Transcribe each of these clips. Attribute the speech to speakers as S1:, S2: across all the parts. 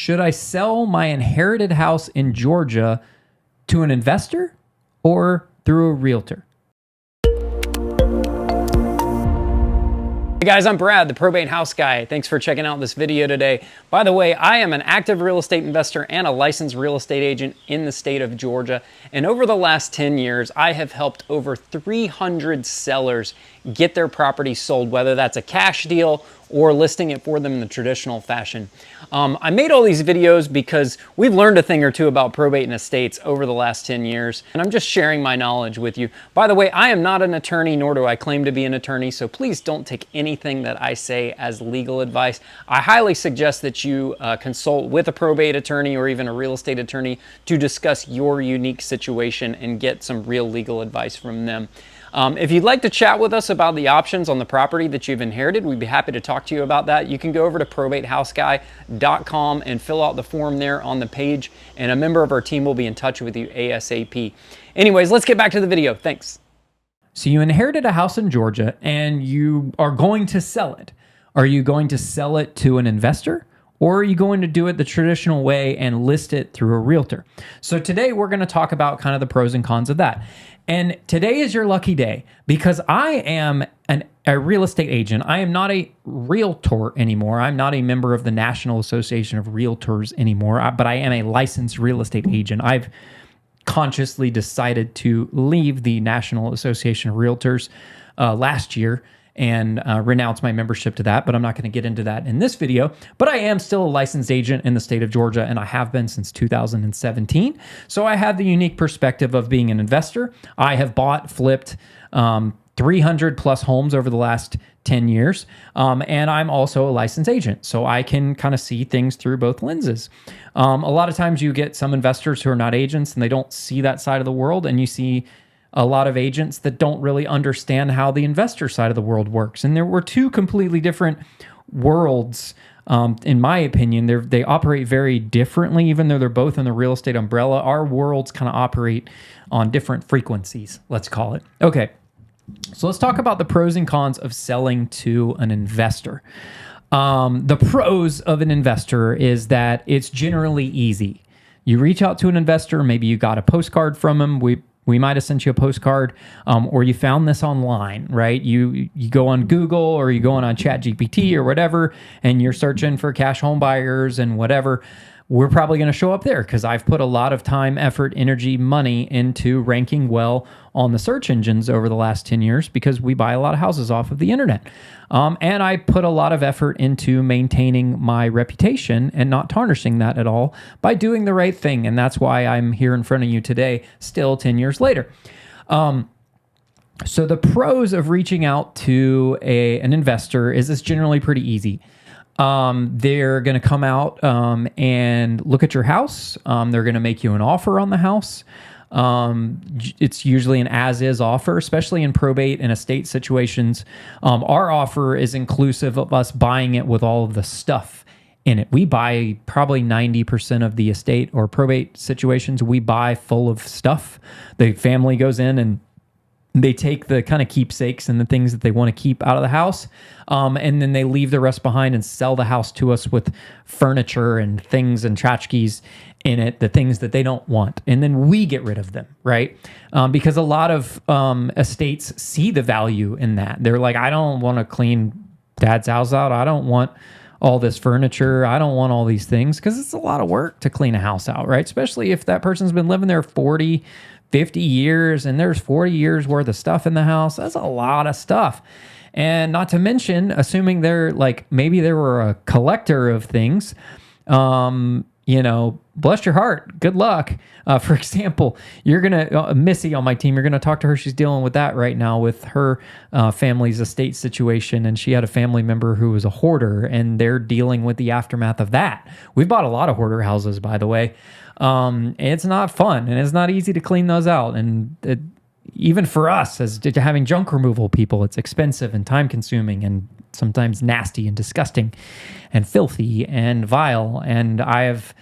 S1: Should I sell my inherited house in Georgia to an investor or through a realtor? Hey guys, I'm Brad, the Probate House Guy. Thanks for checking out this video today. By the way, I am an active real estate investor and a licensed real estate agent in the state of Georgia. And over the last 10 years, I have helped over 300 sellers get their property sold, whether that's a cash deal or listing it for them in the traditional fashion. I made all these videos because we've learned a thing or two about probate and estates over the last 10 years, and I'm just sharing my knowledge with you. By the way, I am not an attorney, nor do I claim to be an attorney, so please don't take anything that I say as legal advice. I highly suggest that you consult with a probate attorney or even a real estate attorney to discuss your unique situation and get some real legal advice from them. If you'd like to chat with us about the options on the property that you've inherited, we'd be happy to talk to you about that. You can go over to probatehouseguy.com and fill out the form there on the page, and a member of our team will be in touch with you ASAP. Anyways, let's get back to the video. Thanks. So you inherited a house in Georgia and you are going to sell it. Are you going to sell it to an investor? Or are you going to do it the traditional way and list it through a realtor? So today we're going to talk about kind of the pros and cons of that. And today is your lucky day because I am a real estate agent. I am not a realtor anymore. I'm not a member of the National Association of Realtors anymore, but I am a licensed real estate agent. I've consciously decided to leave the National Association of Realtors last year and renounce my membership to that, but I'm not going to get into that in this video. But I am still a licensed agent in the state of Georgia, and I have been since 2017. So I have the unique perspective of being an investor. I have bought, flipped 300 plus homes over the last 10 years, and I'm also a licensed agent, so I can kind of see things through both lenses. A lot of times you get some investors who are not agents, and they don't see that side of the world, and you see a lot of agents that don't really understand how the investor side of the world works. And there were two completely different worlds, in my opinion. They operate very differently, even though they're both in the real estate umbrella. Our worlds kind of operate on different frequencies, let's call it. Okay, so let's talk about the pros and cons of selling to an investor. The pros of an investor is that it's generally easy. You reach out to an investor, maybe you got a postcard from him. We might have sent you a postcard, or you found this online, right? You go on Google or you go on ChatGPT or whatever, and you're searching for cash home buyers and whatever. We're probably going to show up there because I've put a lot of time, effort, energy, money into ranking well on the search engines over the last 10 years because we buy a lot of houses off of the internet. And I put a lot of effort into maintaining my reputation and not tarnishing that at all by doing the right thing. And that's why I'm here in front of you today, still 10 years later. So the pros of reaching out to an investor is it's generally pretty easy. They're going to come out and look at your house. They're going to make you an offer on the house. It's usually an as-is offer, especially in probate and estate situations. Our offer is inclusive of us buying it with all of the stuff in it. We buy probably 90% of the estate or probate situations. We buy full of stuff. The family goes in and they take the kind of keepsakes and the things that they want to keep out of the house, and then they leave the rest behind and sell the house to us with furniture and things and tchotchkes in it, the things that they don't want. And then we get rid of them, right? Because a lot of estates see the value in that. They're like, I don't want to clean dad's house out. I don't want all this furniture. I don't want all these things because it's a lot of work to clean a house out, right? Especially if that person's been living there 40, 50 years and there's 40 years worth of stuff in the house. That's a lot of stuff. And not to mention, assuming they're like, maybe they were a collector of things, bless your heart. Good luck. For example, you're going to, Missy on my team, you're going to talk to her. She's dealing with that right now with her family's estate situation. And she had a family member who was a hoarder and they're dealing with the aftermath of that. We've bought a lot of hoarder houses, by the way. It's not fun and it's not easy to clean those out. And even for us as having junk removal people, it's expensive and time consuming and sometimes nasty and disgusting and filthy and vile. And I have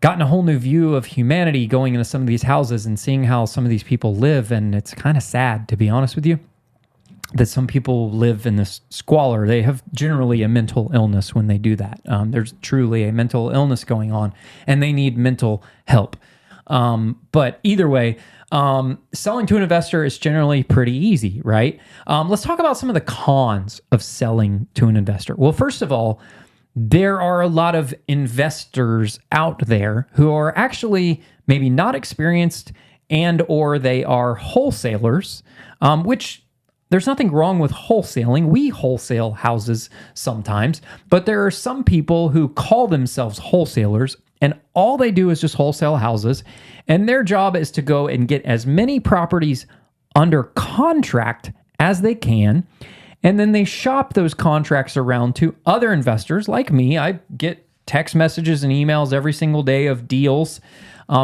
S1: gotten a whole new view of humanity going into some of these houses and seeing how some of these people live. And it's kind of sad, to be honest with you.
S2: that some people live in this squalor. They have generally a mental illness when they do that. There's truly a mental illness going on, and they need mental help. But either way, selling to an investor is generally pretty easy, right? Let's talk about some of the cons of selling to an investor. Well, first of all, there are a lot of investors out there who are actually maybe not experienced, and or they are wholesalers, which there's nothing wrong with wholesaling. We wholesale houses sometimes, but there are some people who call themselves wholesalers, and all they do is just wholesale houses, and their job is to go and get as many properties under contract as they can, and then they shop those contracts around to other investors like me. I get text messages and emails every single day of deals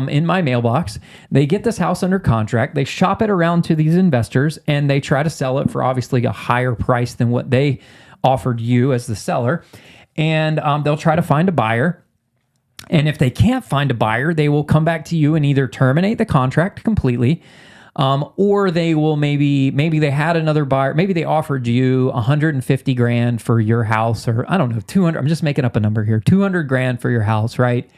S2: in my mailbox. They get this house under contract, they shop it around to these investors, and they try to sell it for obviously a higher price than what they offered you as the seller. And they'll try to find a buyer. And if they can't find a buyer, they will come back to you and either terminate the contract completely, or they will maybe they had another buyer. Maybe they offered you 150 grand for your house, or I don't know, 200. I'm just making up a number here, 200 grand for your house, right?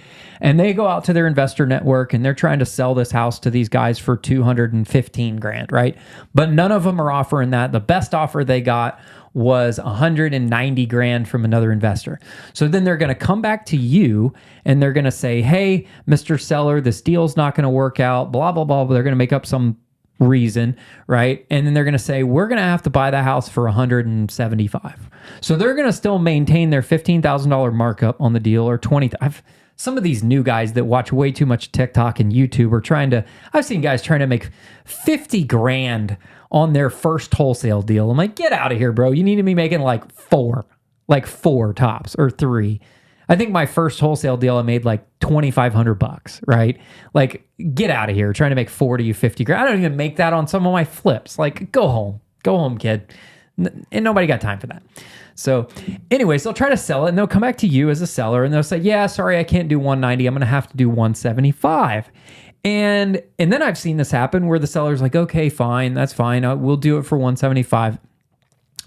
S2: And they go out to their investor network and they're trying to sell this house to these guys for 215 grand, right? But none of them are offering that. The best offer they got was 190 grand from another investor. So then they're going to come back to you and they're going to say, hey, Mr. Seller, this deal's not going to work out, blah, blah, blah. They're going to make up some reason, right? And then they're going to say, we're going to have to buy the house for 175. So they're going to still maintain their $15,000 markup on the deal, or 20. Some of these new guys that watch way too much TikTok and YouTube are I've seen guys trying to make 50 grand on their first wholesale deal. I'm like, get out of here, bro. You need to be making like four tops, or 3. I think my first wholesale deal, I made like $2,500, right? Like, get out of here trying to make 40 or 50 grand. I don't even make that on some of my flips. Like, go home, kid. And nobody got time for that. So anyways, they'll try to sell it and they'll come back to you as a seller and they'll say, yeah, sorry, I can't do 190. I'm going to have to do 175. And then I've seen this happen where the seller's like, okay, fine, that's fine. We'll do it for 175.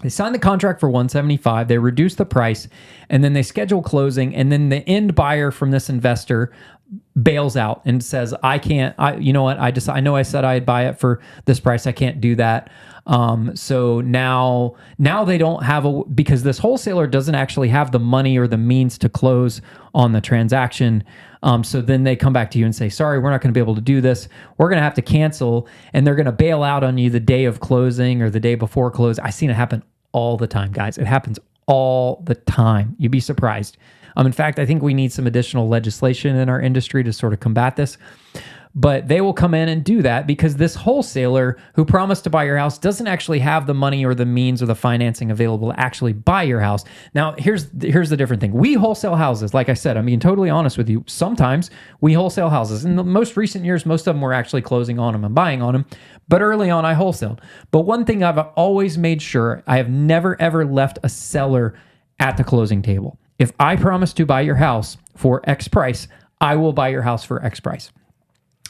S2: They sign the contract for 175. They reduce the price, and then they schedule closing. And then the end buyer from this investor bails out and says, you know what? I know I said I'd buy it for this price. I can't do that. So now they don't have because this wholesaler doesn't actually have the money or the means to close on the transaction. So then they come back to you and say, sorry, we're not going to be able to do this. We're going to have to cancel, and they're going to bail out on you the day of closing or the day before close. I've seen it happen all the time, guys. It happens all the time. You'd be surprised. In fact, I think we need some additional legislation in our industry to sort of combat this. But they will come in and do that because this wholesaler who promised to buy your house doesn't actually have the money or the means or the financing available to actually buy your house. Now, here's the different thing. We wholesale houses. Like I said, I'm being totally honest with you. Sometimes we wholesale houses. In the most recent years, most of them were actually closing on them and buying on them. But early on, I wholesaled. But one thing I've always made sure, I have never, ever left a seller at the closing table. If I promise to buy your house for X price, I will buy your house for X price.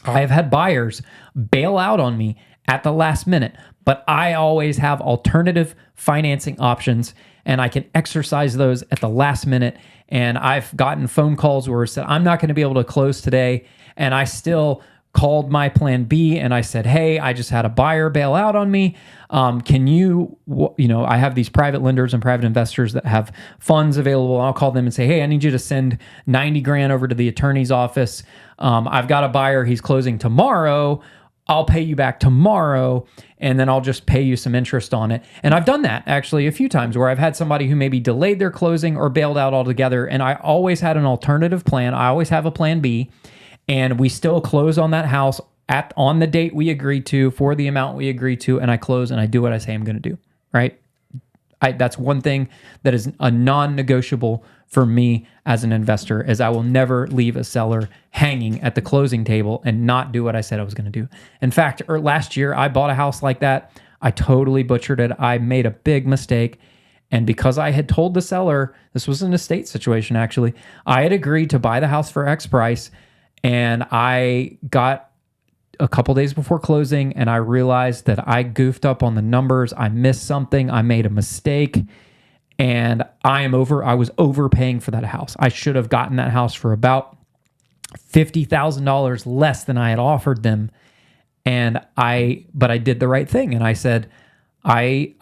S2: I have had buyers bail out on me at the last minute, but I always have alternative financing options and I can exercise those at the last minute. And I've gotten phone calls where it said, I'm not going to be able to close today. And I still called my plan B and I said, hey, I just had a buyer bail out on me. Can you I have these private lenders and private investors that have funds available. I'll call them and say, hey, I need you to send 90 grand over to the attorney's office. I've got a buyer. He's closing tomorrow. I'll pay you back tomorrow, and then I'll just pay you some interest on it. And I've done that actually a few times where I've had somebody who maybe delayed their closing or bailed out altogether, and I always had an alternative plan. I always have a plan B, and we still close on that house on the date we agreed to for the amount we agreed to, and I close and I do what I say I'm going to do, right? That's one thing that is a non-negotiable for me as an investor, is I will never leave a seller hanging at the closing table and not do what I said I was going to do. In fact, last year I bought a house like that. I totally butchered it. I made a big mistake. And because I had told the seller, this was an estate situation actually, I had agreed to buy the house for X price, and I got a couple days before closing, and I realized that I goofed up on the numbers. I missed something. I made a mistake, and I was overpaying for that house. I should have gotten that house for about $50,000 less than I had offered them. But I did the right thing. And I said, I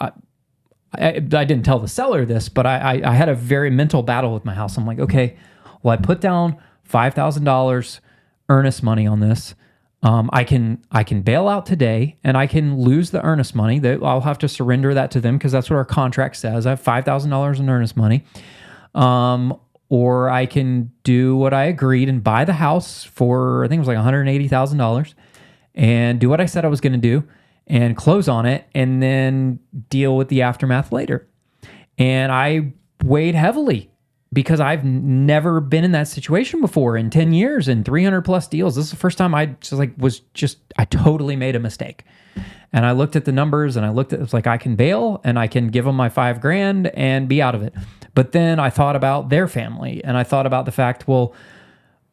S2: didn't tell the seller this, but I had a very mental battle with my house. I'm like, okay, well, I put down $5,000 earnest money on this. I can bail out today, and I can lose the earnest money. I'll have to surrender that to them because that's what our contract says. I have $5,000 in earnest money. Or I can do what I agreed and buy the house for, I think it was like $180,000, and do what I said I was going to do and close on it and then deal with the aftermath later. And I weighed heavily because I've never been in that situation before in 10 years and 300 plus deals. This is the first time I totally made a mistake. And I looked at the numbers and it was like, I can bail and I can give them my $5,000 and be out of it. But then I thought about their family, and I thought about the fact, well,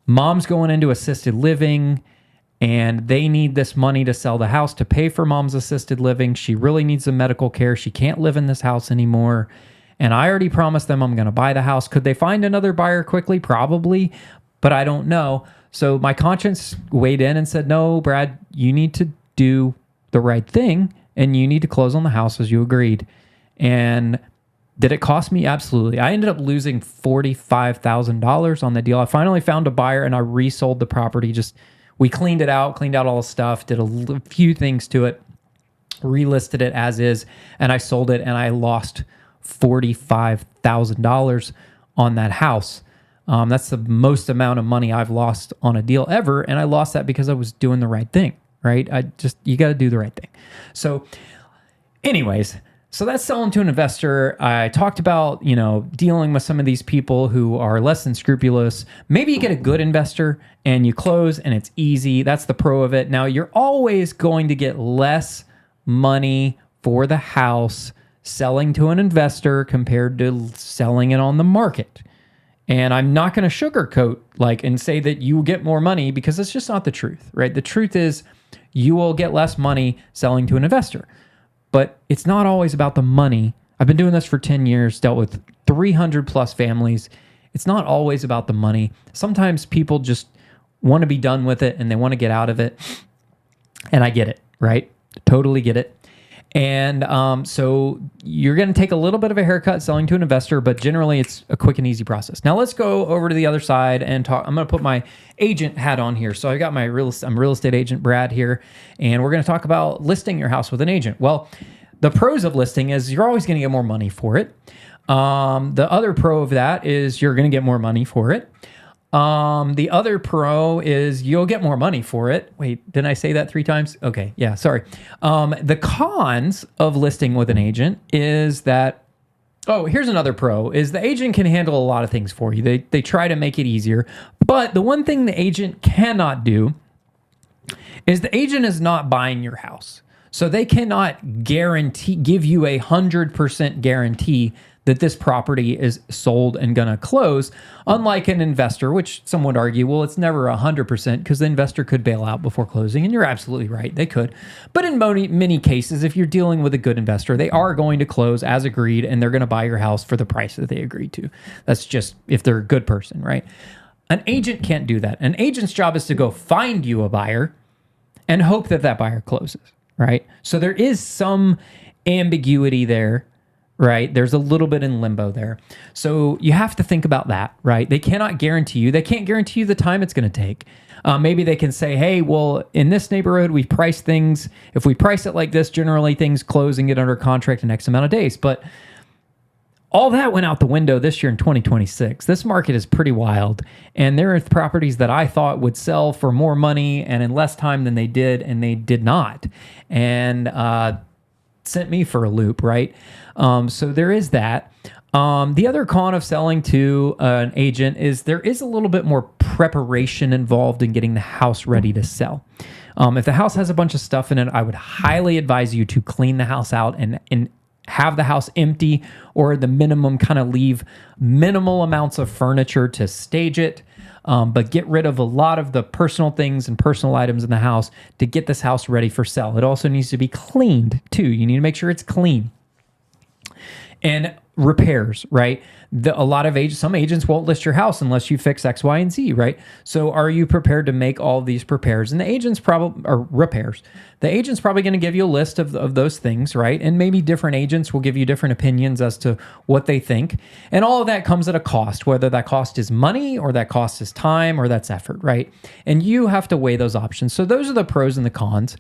S2: mom's going into assisted living and they need this money to sell the house to pay for mom's assisted living. She really needs some medical care. She can't live in this house anymore. And I already promised them I'm going to buy the house. Could they find another buyer quickly? Probably, but I don't know. So my conscience weighed in and said, no, Brad, you need to do the right thing and you need to close on the house as you agreed. And did it cost me? Absolutely. I ended up losing $45,000 on the deal. I finally found a buyer and I resold the property. We cleaned out all the stuff, did a few things to it, relisted it as is, and I sold it, and I lost $45,000 on that house. That's the most amount of money I've lost on a deal ever, and I lost that because I was doing the right thing, right? You got to do the right thing. So anyways, so that's selling to an investor. I talked about, dealing with some of these people who are less than scrupulous. Maybe you get a good investor and you close and it's easy. That's the pro of it. Now, you're always going to get less money for the house selling to an investor compared to selling it on the market. And I'm not going to sugarcoat and say that you will get more money because it's just not the truth, right? The truth is you will get less money selling to an investor. But it's not always about the money. I've been doing this for 10 years, dealt with 300 plus families. It's not always about the money. Sometimes people just want to be done with it and they want to get out of it. And I get it, right? Totally get it. And so you're going to take a little bit of a haircut selling to an investor, but generally it's a quick and easy process. Now let's go over to the other side and talk. I'm going to put my agent hat on here. So I got I'm real estate agent Brad here, and we're going to talk about listing your house with an agent. Well, the pros of listing is you're always going to get more money for it. The other pro of that is you're going to get more money for it. The other pro is you'll get more money for it. Wait, didn't I say that 3 times? Okay. Yeah. Sorry. The cons of listing with an agent is that, here's another pro is the agent can handle a lot of things for you. They try to make it easier, but the one thing the agent cannot do is the agent is not buying your house. So they cannot give you 100% guarantee that this property is sold and going to close, unlike an investor, which some would argue, well, it's never 100% because the investor could bail out before closing, and you're absolutely right, they could. But in many cases, if you're dealing with a good investor, they are going to close as agreed, and they're going to buy your house for the price that they agreed to. That's just if they're a good person, right? An agent can't do that. An agent's job is to go find you a buyer and hope that that buyer closes, right? So there is some ambiguity there, right? There's a little bit in limbo there. So you have to think about that, right? They cannot guarantee you. They can't guarantee you the time it's going to take. Maybe they can say, hey, well, in this neighborhood, we price things. If we price it like this, generally things close and get under contract in X amount of days. But all that went out the window this year in 2026. This market is pretty wild. And there are properties that I thought would sell for more money and in less time than they did, and they did not. And sent me for a loop, right? So there is that. The other con of selling to an agent is there is a little bit more preparation involved in getting the house ready to sell. If the house has a bunch of stuff in it, I would highly advise you to clean the house out and have the house empty, or the minimum kind of leave minimal amounts of furniture to stage it. but get rid of a lot of the personal things and personal items in the house to get this house ready for sale. It also needs to be cleaned too. You need to make sure it's clean. And repairs, right? A lot of some agents won't list your house unless you fix X, Y, and Z, right? So are you prepared to make all these repairs? And the agent's probably, or repairs, the agent's probably going to give you a list of those things, right? And maybe different agents will give you different opinions as to what they think. And all of that comes at a cost, whether that cost is money or that cost is time or that's effort, right? And you have to weigh those options. So those are the pros and the cons.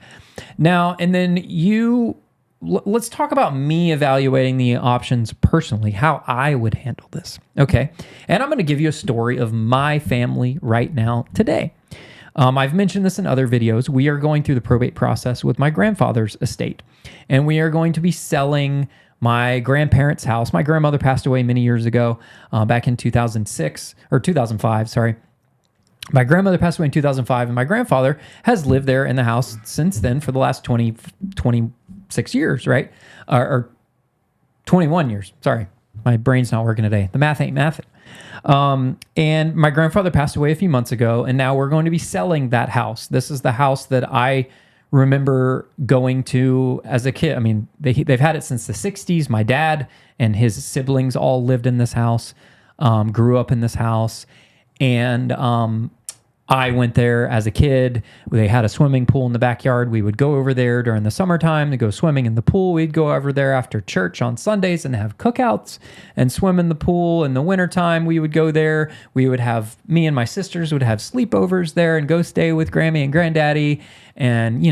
S2: Now, and then let's talk about me evaluating the options personally, how I would handle this. Okay. And I'm going to give you a story of my family right now today. I've mentioned this in other videos. We are going through the probate process with my grandfather's estate, and we are going to be selling my grandparents' house. My grandmother passed away many years ago, back in 2006 or 2005, sorry. My grandmother passed away in 2005, and my grandfather has lived there in the house since then for the last 26 years, right? Or 21 years. Sorry. My brain's not working today. The math ain't mathing. And my grandfather passed away a few months ago, and now we're going to be selling that house. This is the house that I remember going to as a kid. I mean, they've had it since the 60s. My dad and his siblings all lived in this house, grew up in this house. And I went there as a kid. They had a swimming pool in the backyard. We would go over there during the summertime to go swimming in the pool. We'd go over there after church on Sundays and have cookouts and swim in the pool. In the wintertime, we would go there. Me and my sisters would have sleepovers there and go stay with Grammy and Granddaddy. And,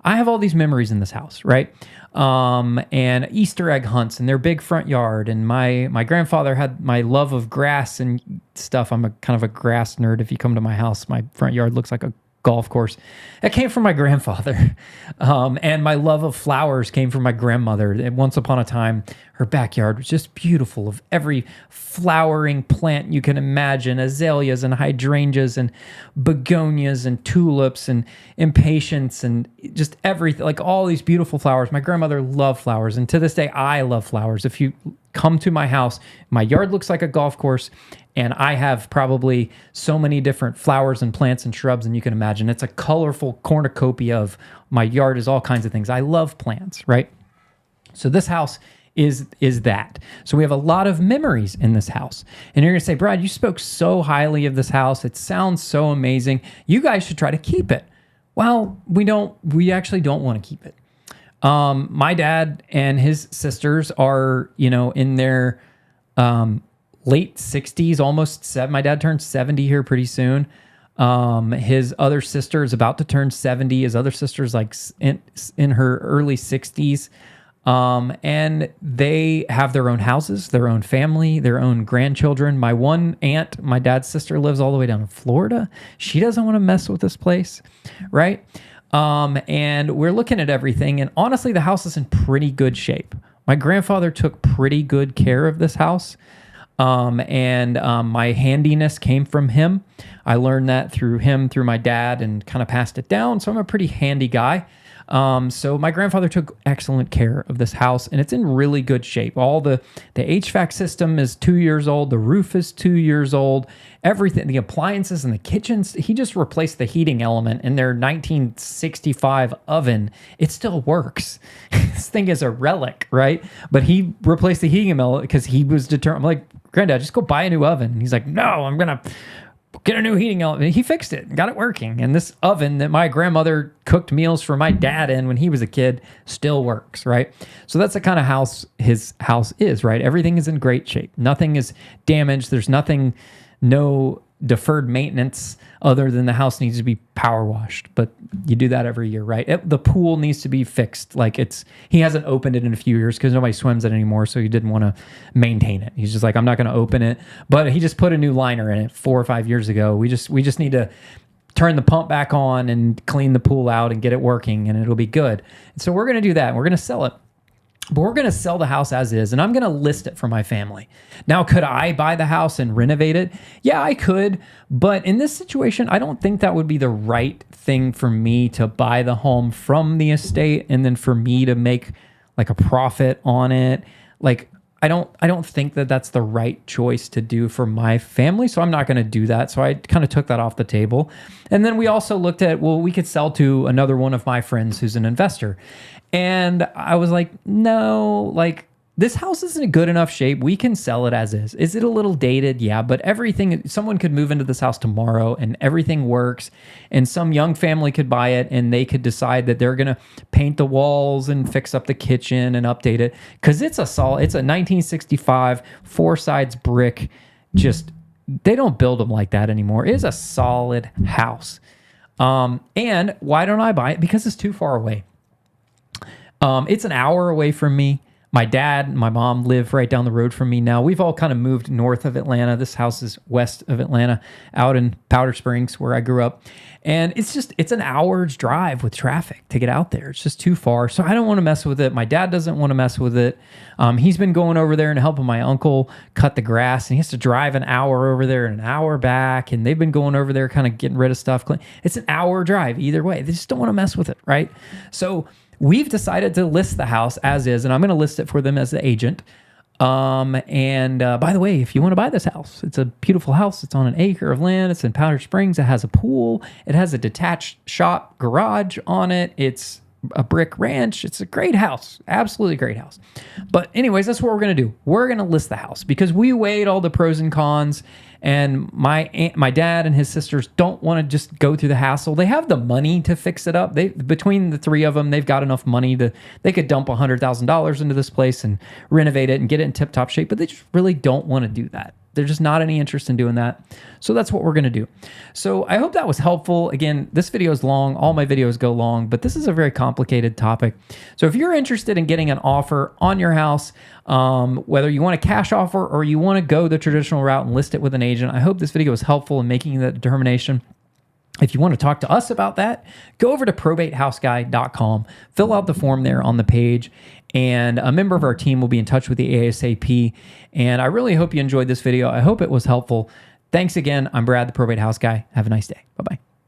S2: I have all these memories in this house, right? And Easter egg hunts in their big front yard. And my grandfather had my love of grass and stuff. I'm a kind of a grass nerd. If you come to my house, my front yard looks like a golf course. It came from my grandfather. And my love of flowers came from my grandmother. And once upon a time, her backyard was just beautiful, of every flowering plant you can imagine, azaleas and hydrangeas and begonias and tulips and impatiens and just everything, like all these beautiful flowers. My grandmother loved flowers. And to this day, I love flowers. If you come to my house, my yard looks like a golf course, and I have probably so many different flowers and plants and shrubs, and you can imagine it's a colorful cornucopia of my yard is all kinds of things. I love plants, right? So this house is that. So we have a lot of memories in this house. And you're going to say, Brad, you spoke so highly of this house. It sounds so amazing. You guys should try to keep it. Well, we actually don't want to keep it. My dad and his sisters are, in their late 60s, almost seven. My dad turns 70 here pretty soon. His other sister is about to turn 70. His other sister's like in her early 60s. And they have their own houses, their own family, their own grandchildren. My one aunt, my dad's sister, lives all the way down in Florida. She doesn't want to mess with this place, right? And we're looking at everything, and honestly, the house is in pretty good shape. My grandfather took pretty good care of this house. And my handiness came from him. I learned that through him, through my dad, and kind of passed it down. So I'm a pretty handy guy. So my grandfather took excellent care of this house, and it's in really good shape. All the HVAC system is 2 years old. The roof is 2 years old. Everything, the appliances and the kitchens, he just replaced the heating element in their 1965 oven. It still works. This thing is a relic, right? But he replaced the heating element because he was determined. I'm like, Granddad, just go buy a new oven. And he's like, no, I'm going to get a new heating element. He fixed it and got it working. And this oven that my grandmother cooked meals for my dad in when he was a kid still works, right? So that's the kind of house his house is, right? Everything is in great shape. Nothing is damaged. There's no deferred maintenance other than the house needs to be power washed. But you do that every year, right? The pool needs to be fixed. He hasn't opened it in a few years because nobody swims it anymore, so he didn't want to maintain it. He's just like, I'm not going to open it. But he just put a new liner in it 4 or 5 years ago. We just need to turn the pump back on and clean the pool out and get it working, and it'll be good. And so we're going to do that. We're going to sell it. But we're going to sell the house as is, and I'm going to list it for my family. Now, could I buy the house and renovate it? Yeah, I could. But in this situation, I don't think that would be the right thing for me to buy the home from the estate and then for me to make like a profit on it. Like, I don't think that that's the right choice to do for my family. So I'm not going to do that. So I kind of took that off the table. And then we also looked at, well, we could sell to another one of my friends who's an investor. And I was like, no, like, this house is in a good enough shape. We can sell it as is. Is it a little dated? Yeah, but everything, someone could move into this house tomorrow and everything works. And some young family could buy it and they could decide that they're going to paint the walls and fix up the kitchen and update it. Because it's a 1965, 4 sides brick. Just, they don't build them like that anymore. It is a solid house. And why don't I buy it? Because it's too far away. It's an hour away from me. My dad and my mom live right down the road from me now. We've all kind of moved north of Atlanta. This house is west of Atlanta, out in Powder Springs, where I grew up. And it's an hour's drive with traffic to get out there. It's just too far. So I don't want to mess with it. My dad doesn't want to mess with it. He's been going over there and helping my uncle cut the grass. And he has to drive an hour over there and an hour back. And they've been going over there kind of getting rid of stuff. It's an hour drive either way. They just don't want to mess with it, right? So we've decided to list the house as is, and I'm going to list it for them as the agent. By the way, if you want to buy this house, it's a beautiful house. It's on an acre of land. It's in Powder Springs. It has a pool. It has a detached shop garage on it. It's a brick ranch. It's a great house. Absolutely great house. But anyways, that's what we're going to do. We're going to list the house because we weighed all the pros and cons, and my dad and his sisters don't want to just go through the hassle. They have the money to fix it up. Between the three of them, they've got enough money they could dump $100,000 into this place and renovate it and get it in tip-top shape, but they just really don't want to do that. There's just not any interest in doing that. So that's what we're going to do. So I hope that was helpful. Again, this video is long. All my videos go long, but this is a very complicated topic. So if you're interested in getting an offer on your house, whether you want a cash offer or you want to go the traditional route and list it with an agent, I hope this video was helpful in making that determination. If you want to talk to us about that, go over to probatehouseguy.com, fill out the form there on the page, and a member of our team will be in touch with you ASAP. And I really hope you enjoyed this video. I hope it was helpful. Thanks again. I'm Brad, the Probate House Guy. Have a nice day. Bye-bye.